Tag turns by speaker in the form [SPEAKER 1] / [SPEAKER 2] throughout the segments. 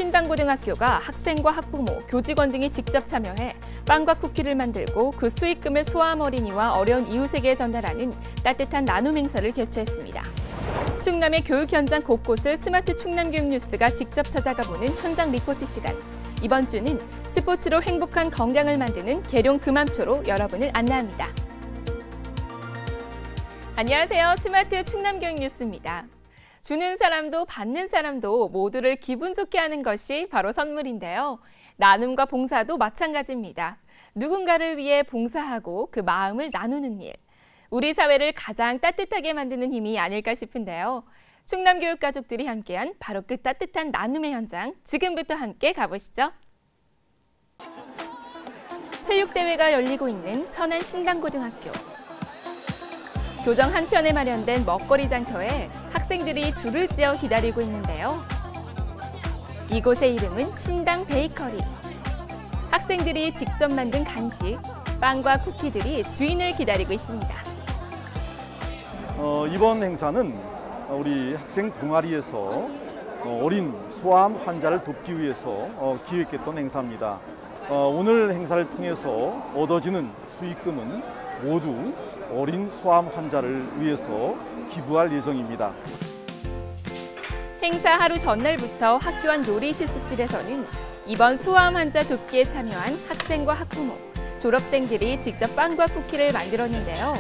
[SPEAKER 1] 신당고등학교가 학생과 학부모, 교직원 등이 직접 참여해 빵과 쿠키를 만들고 그 수익금을 소아암 어린이와 어려운 이웃에게 전달하는 따뜻한 나눔 행사를 개최했습니다. 충남의 교육 현장 곳곳을 스마트 충남교육 뉴스가 직접 찾아가 보는 현장 리포트 시간. 이번 주는 스포츠로 행복한 건강을 만드는 계룡 금암초로 여러분을 안내합니다. 안녕하세요. 스마트 충남교육 뉴스입니다. 주는 사람도 받는 사람도 모두를 기분 좋게 하는 것이 바로 선물인데요. 나눔과 봉사도 마찬가지입니다. 누군가를 위해 봉사하고 그 마음을 나누는 일. 우리 사회를 가장 따뜻하게 만드는 힘이 아닐까 싶은데요. 충남교육 가족들이 함께한 바로 그 따뜻한 나눔의 현장, 지금부터 함께 가보시죠. 체육대회가 열리고 있는 천안 신당고등학교. 교정 한편에 마련된 먹거리 장터에 학생들이 줄을 지어 기다리고 있는데요. 이곳의 이름은 신당 베이커리. 학생들이 직접 만든 간식, 빵과 쿠키들이 주인을 기다리고 있습니다.
[SPEAKER 2] 이번 행사는 우리 학생 동아리에서 어린 소아암 환자를 돕기 위해서 기획했던 행사입니다. 오늘 행사를 통해서 얻어지는 수익금은 모두 어린 소아암 환자를 위해서 기부할 예정입니다.
[SPEAKER 1] 행사 하루 전날부터 학교 안 놀이 실습실에서는 이번 소아암 환자 돕기에 참여한 학생과 학부모, 졸업생들이 직접 빵과 쿠키를 만들었는데요.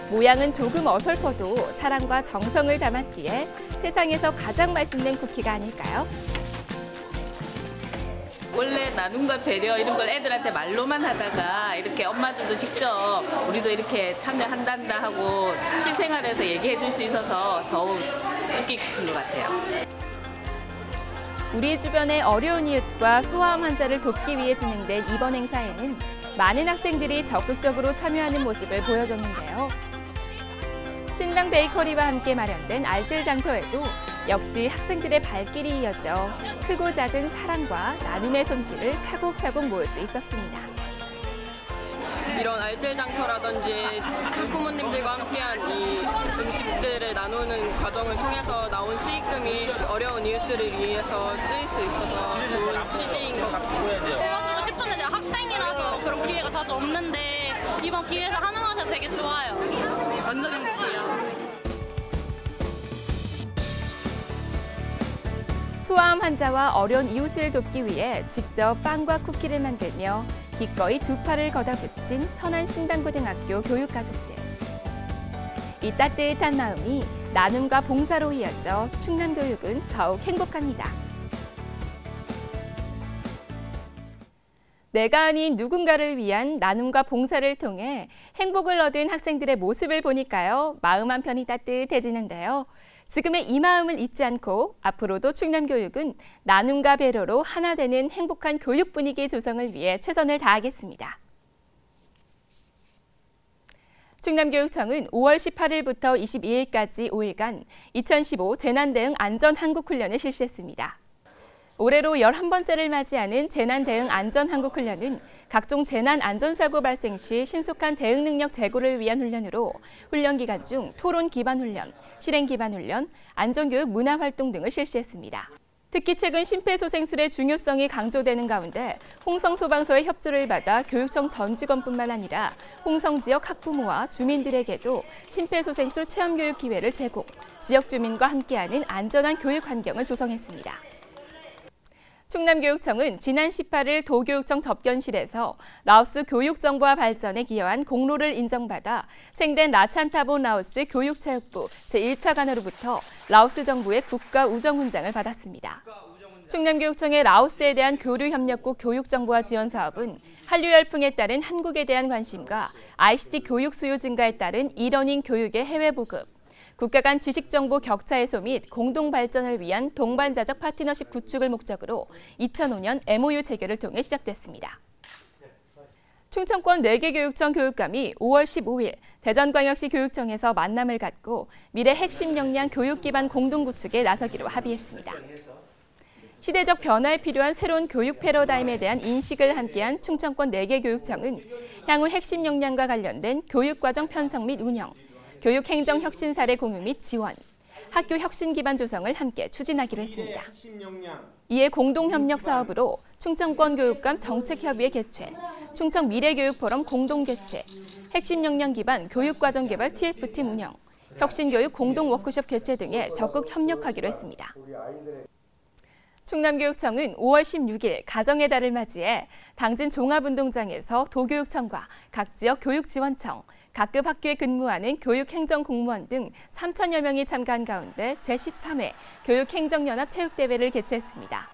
[SPEAKER 1] 모양은 조금 어설퍼도 사랑과 정성을 담았기에 세상에서 가장 맛있는 쿠키가 아닐까요?
[SPEAKER 3] 원래 나눔과 배려 이런 걸 애들한테 말로만 하다가 이렇게 엄마들도 직접 우리도 이렇게 참여한단다 하고 실생활에서 얘기해 줄 수 있어서 더욱 뜻깊은 것 같아요.
[SPEAKER 1] 우리 주변의 어려운 이웃과 소아암 환자를 돕기 위해 진행된 이번 행사에는 많은 학생들이 적극적으로 참여하는 모습을 보여줬는데요. 신당 베이커리와 함께 마련된 알뜰 장터에도 역시 학생들의 발길이 이어져 크고 작은 사랑과 나눔의 손길을 차곡차곡 모을 수 있었습니다.
[SPEAKER 4] 이런 알뜰 장터라든지 부모님들과 함께한 이 음식들을 나누는 과정을 통해서 나온 수익금이 어려운 이웃들을 위해서 쓰일 수 있어서 좋은 취지인 것 같아요.
[SPEAKER 5] 도와주고 싶은데 내가 학생이라서 그런 기회가 자주 없는데 이번 기회에서 하는 것 같아서 되게 좋아요. 완전 행복해요.
[SPEAKER 1] 소아암 환자와 어려운 이웃을 돕기 위해 직접 빵과 쿠키를 만들며 기꺼이 두 팔을 걷어붙인 천안 신당고등학교 교육가족들. 이 따뜻한 마음이 나눔과 봉사로 이어져 충남교육은 더욱 행복합니다. 내가 아닌 누군가를 위한 나눔과 봉사를 통해 행복을 얻은 학생들의 모습을 보니까요, 마음 한편이 따뜻해지는데요. 지금의 이 마음을 잊지 않고 앞으로도 충남교육은 나눔과 배려로 하나 되는 행복한 교육 분위기 조성을 위해 최선을 다하겠습니다. 충남교육청은 5월 18일부터 22일까지 5일간 2015 재난대응 안전한국훈련을 실시했습니다. 올해로 11번째를 맞이하는 재난대응 안전한국훈련은 각종 재난 안전사고 발생 시 신속한 대응 능력 제고를 위한 훈련으로 훈련 기간 중 토론 기반 훈련, 실행 기반 훈련, 안전교육 문화활동 등을 실시했습니다. 특히 최근 심폐소생술의 중요성이 강조되는 가운데 홍성소방서의 협조를 받아 교육청 전 직원뿐만 아니라 홍성 지역 학부모와 주민들에게도 심폐소생술 체험교육 기회를 제공, 지역 주민과 함께하는 안전한 교육 환경을 조성했습니다. 충남교육청은 지난 18일 도교육청 접견실에서 라오스 교육정보화 발전에 기여한 공로를 인정받아 생된 라찬타본 라오스 교육체육부 제1차관으로부터 라오스 정부의 국가우정훈장을 받았습니다. 충남교육청의 라오스에 대한 교류협력국 교육정보화 지원 사업은 한류 열풍에 따른 한국에 대한 관심과 ICT 교육 수요 증가에 따른 이러닝 교육의 해외 보급, 국가 간 지식정보 격차 해소 및 공동 발전을 위한 동반자적 파트너십 구축을 목적으로 2005년 MOU 체결을 통해 시작됐습니다. 충청권 4개 교육청 교육감이 5월 15일 대전광역시 교육청에서 만남을 갖고 미래 핵심 역량 교육 기반 공동 구축에 나서기로 합의했습니다. 시대적 변화에 필요한 새로운 교육 패러다임에 대한 인식을 함께한 충청권 4개 교육청은 향후 핵심 역량과 관련된 교육과정 편성 및 운영, 교육행정 혁신 사례 공유 및 지원, 학교 혁신 기반 조성을 함께 추진하기로 했습니다. 이에 공동협력 사업으로 충청권 교육감 정책협의회 개최, 충청 미래교육 포럼 공동 개최, 핵심 역량 기반 교육과정 개발 TF팀 운영, 혁신교육 공동 워크숍 개최 등에 적극 협력하기로 했습니다. 충남교육청은 5월 16일 가정의 달을 맞이해 당진 종합운동장에서 도교육청과 각 지역 교육지원청, 각급 학교에 근무하는 교육행정공무원 등 3천여 명이 참가한 가운데 제13회 교육행정연합 체육대회를 개최했습니다.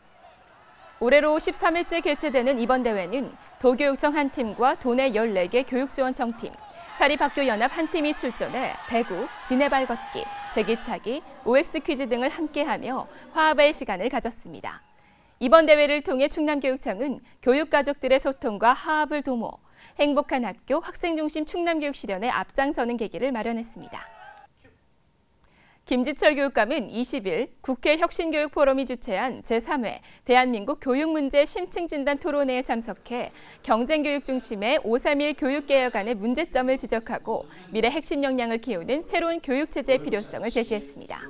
[SPEAKER 1] 올해로 13회째 개최되는 이번 대회는 도교육청 한 팀과 도내 14개 교육지원청 팀, 사립학교연합 한 팀이 출전해 배구, 지네발 걷기, 제기차기, OX 퀴즈 등을 함께하며 화합의 시간을 가졌습니다. 이번 대회를 통해 충남교육청은 교육가족들의 소통과 화합을 도모, 행복한 학교, 학생중심 충남교육 실현에 앞장서는 계기를 마련했습니다. 김지철 교육감은 20일 국회 혁신교육포럼이 주최한 제3회 대한민국 교육문제 심층진단 토론회에 참석해 경쟁교육 중심의 531 교육개혁안의 문제점을 지적하고 미래 핵심 역량을 키우는 새로운 교육체제의 필요성을 제시했습니다.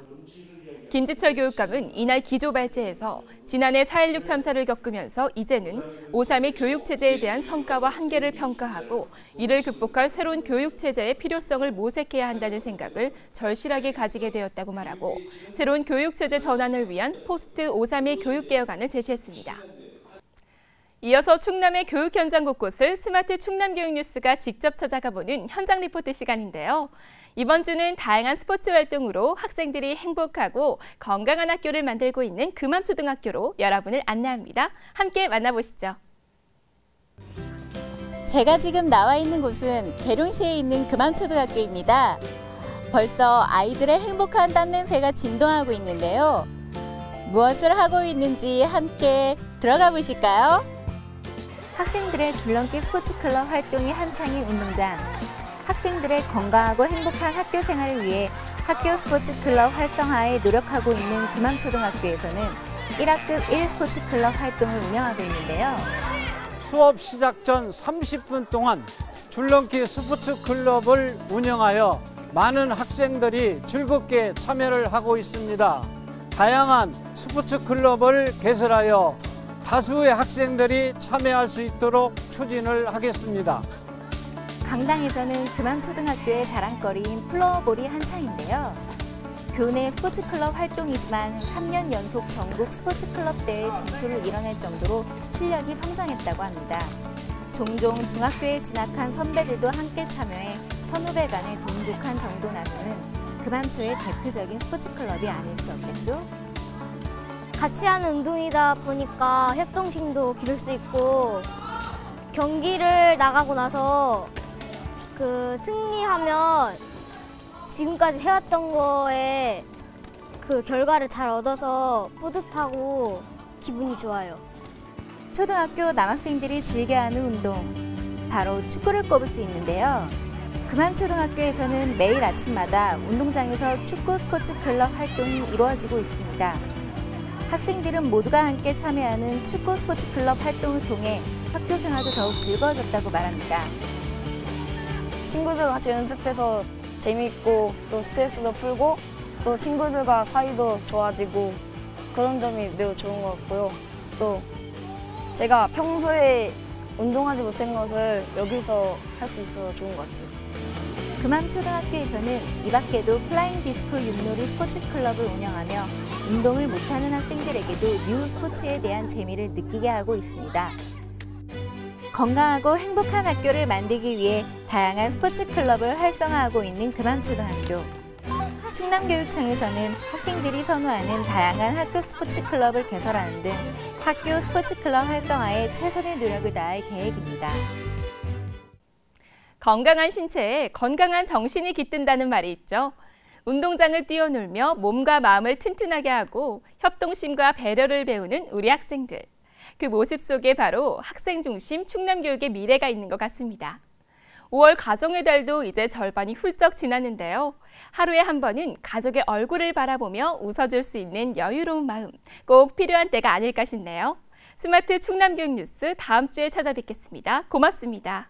[SPEAKER 1] 김지철 교육감은 이날 기조발제에서 지난해 4.16 참사를 겪으면서 이제는 5.31 교육체제에 대한 성과와 한계를 평가하고 이를 극복할 새로운 교육체제의 필요성을 모색해야 한다는 생각을 절실하게 가지게 되었다고 말하고 새로운 교육체제 전환을 위한 포스트 5.31 교육개혁안을 제시했습니다. 이어서 충남의 교육 현장 곳곳을 스마트 충남교육뉴스가 직접 찾아가보는 현장 리포트 시간인데요. 이번 주는 다양한 스포츠 활동으로 학생들이 행복하고 건강한 학교를 만들고 있는 금암초등학교로 여러분을 안내합니다. 함께 만나보시죠.
[SPEAKER 6] 제가 지금 나와 있는 곳은 계룡시에 있는 금암초등학교입니다. 벌써 아이들의 행복한 땀냄새가 진동하고 있는데요. 무엇을 하고 있는지 함께 들어가 보실까요? 학생들의 줄넘기 스포츠클럽 활동이 한창인 운동장. 학생들의 건강하고 행복한 학교 생활을 위해 학교 스포츠클럽 활성화에 노력하고 있는 금암초등학교에서는 1학급 1스포츠클럽 활동을 운영하고 있는데요.
[SPEAKER 7] 수업 시작 전 30분 동안 줄넘기 스포츠클럽을 운영하여 많은 학생들이 즐겁게 참여를 하고 있습니다. 다양한 스포츠클럽을 개설하여 다수의 학생들이 참여할 수 있도록 추진을 하겠습니다.
[SPEAKER 6] 강당에서는 금암초등학교의 자랑거리인 플로어볼이 한창인데요. 교내 스포츠클럽 활동이지만 3년 연속 전국 스포츠클럽 대회 진출을 이뤄낼 정도로 실력이 성장했다고 합니다. 종종 중학교에 진학한 선배들도 함께 참여해 선후배 간의 돈독한 정도 나누는 금암초의 대표적인 스포츠클럽이 아닐 수 없겠죠?
[SPEAKER 8] 같이 하는 운동이다 보니까 협동심도 기를 수 있고 경기를 나가고 나서 승리하면 지금까지 해왔던 거에 그 결과를 잘 얻어서 뿌듯하고 기분이 좋아요.
[SPEAKER 6] 초등학교 남학생들이 즐겨하는 운동, 바로 축구를 꼽을 수 있는데요. 금암초등학교에서는 매일 아침마다 운동장에서 축구 스포츠 클럽 활동이 이루어지고 있습니다. 학생들은 모두가 함께 참여하는 축구 스포츠 클럽 활동을 통해 학교 생활도 더욱 즐거워졌다고 말합니다.
[SPEAKER 9] 친구들과 같이 연습해서 재밌고 또 스트레스도 풀고 또 친구들과 사이도 좋아지고 그런 점이 매우 좋은 것 같고요. 또 제가 평소에 운동하지 못한 것을 여기서 할 수 있어서 좋은 것 같아요.
[SPEAKER 6] 금암초등학교에서는 이 밖에도 플라잉 디스크 윷놀이 스포츠 클럽을 운영하며 운동을 못하는 학생들에게도 뉴 스포츠에 대한 재미를 느끼게 하고 있습니다. 건강하고 행복한 학교를 만들기 위해 다양한 스포츠 클럽을 활성화하고 있는 금암초등학교. 충남교육청에서는 학생들이 선호하는 다양한 학교 스포츠 클럽을 개설하는 등 학교 스포츠 클럽 활성화에 최선의 노력을 다할 계획입니다.
[SPEAKER 1] 건강한 신체에 건강한 정신이 깃든다는 말이 있죠. 운동장을 뛰어놀며 몸과 마음을 튼튼하게 하고 협동심과 배려를 배우는 우리 학생들. 그 모습 속에 바로 학생 중심 충남교육의 미래가 있는 것 같습니다. 5월 가정의 달도 이제 절반이 훌쩍 지났는데요. 하루에 한 번은 가족의 얼굴을 바라보며 웃어줄 수 있는 여유로운 마음, 꼭 필요한 때가 아닐까 싶네요. 스마트 충남교육 뉴스 다음 주에 찾아뵙겠습니다. 고맙습니다.